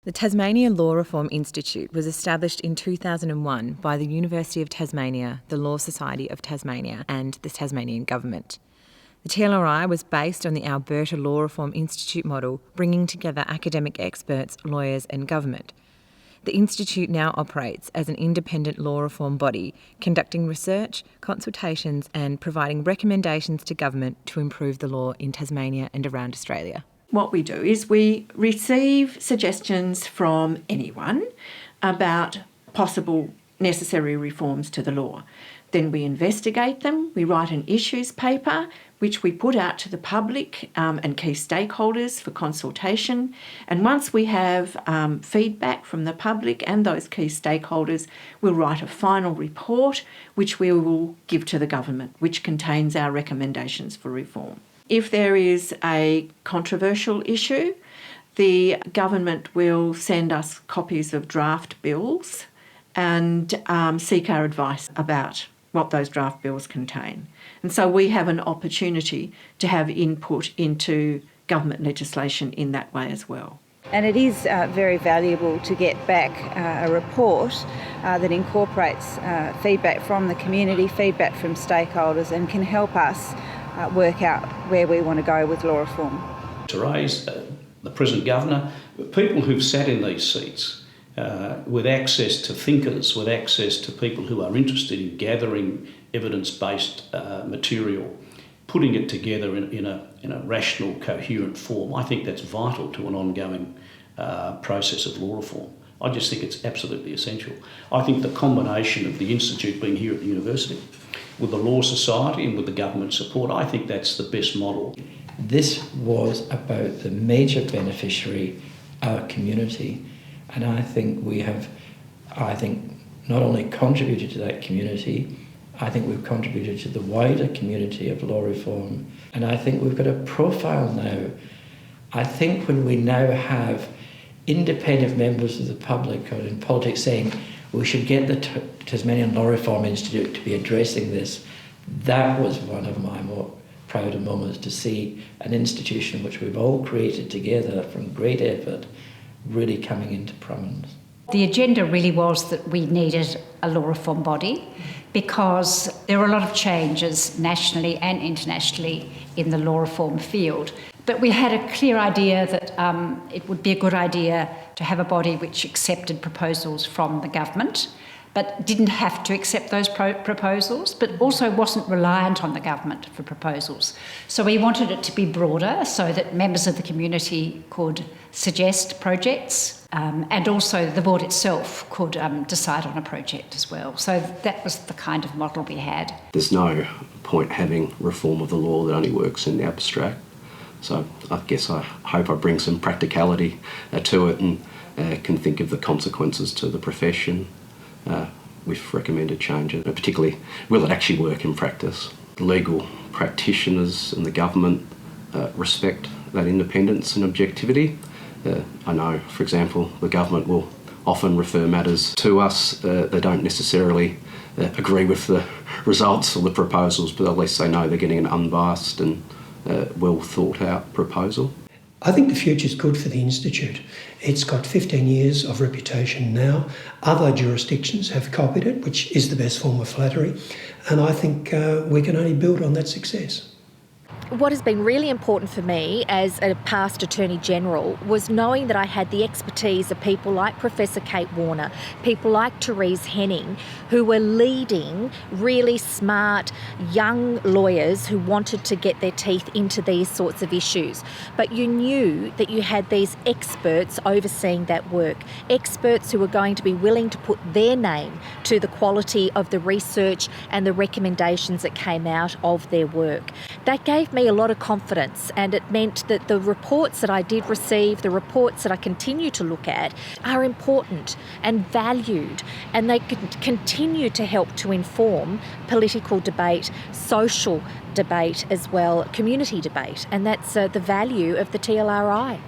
The Tasmanian Law Reform Institute was established in 2001 by the University of Tasmania, the Law Society of Tasmania and the Tasmanian Government. The TLRI was based on the Alberta Law Reform Institute model, bringing together academic experts, lawyers and government. The Institute now operates as an independent law reform body, conducting research, consultations and providing recommendations to government to improve the law in Tasmania and around Australia. What we do is we receive suggestions from anyone about possible necessary reforms to the law. Then we investigate them, we write an issues paper which we put out to the public and key stakeholders for consultation. And once we have feedback from the public and those key stakeholders, we'll write a final report which we will give to the government, which contains our recommendations for reform. If there is a controversial issue, the government will send us copies of draft bills and seek our advice about what those draft bills contain. And so we have an opportunity to have input into government legislation in that way as well. And it is very valuable to get back a report that incorporates feedback from the community, feedback from stakeholders, and can help us work out where we want to go with law reform. To raise the present governor, people who've sat in these seats with access to thinkers, with access to people who are interested in gathering evidence-based material, putting it together in a rational, coherent form. I think that's vital to an ongoing process of law reform. I just think it's absolutely essential. I think the combination of the Institute being here at the university, with the Law Society and with the government support, I think that's the best model. This was about the major beneficiary, our community, and I think we have, not only contributed to that community, I think we've contributed to the wider community of law reform, and I think we've got a profile now. I think when we now have independent members of the public or in politics saying we should get the Tasmanian Law Reform Institute to be addressing this, that was one of my more prouder moments, to see an institution which we've all created together from great effort really coming into prominence. The agenda really was that we needed a law reform body because there are a lot of changes nationally and internationally in the law reform field. But we had a clear idea that it would be a good idea to have a body which accepted proposals from the government, but didn't have to accept those proposals, but also wasn't reliant on the government for proposals. So we wanted it to be broader so that members of the community could suggest projects, and also the board itself could decide on a project as well. So that was the kind of model we had. There's no point having reform of the law that only works in the abstract. So I guess I hope I bring some practicality to it and can think of the consequences to the profession with recommended changes, particularly will it actually work in practice. The legal practitioners and the government respect that independence and objectivity. I know, for example, the government will often refer matters to us. They don't necessarily agree with the results or the proposals, but at least they know they're getting an unbiased and well thought out proposal. I think the future's good for the Institute. It's got 15 years of reputation now. Other jurisdictions have copied it, which is the best form of flattery, and I think we can only build on that success. What has been really important for me as a past Attorney General was knowing that I had the expertise of people like Professor Kate Warner, people like Therese Henning, who were leading really smart young lawyers who wanted to get their teeth into these sorts of issues. But you knew that you had these experts overseeing that work, experts who were going to be willing to put their name to the quality of the research and the recommendations that came out of their work. That gave me a lot of confidence, and it meant that the reports that I did receive, the reports that I continue to look at, are important and valued, and they continue to help to inform political debate, social debate as well, community debate, and that's the value of the TLRI.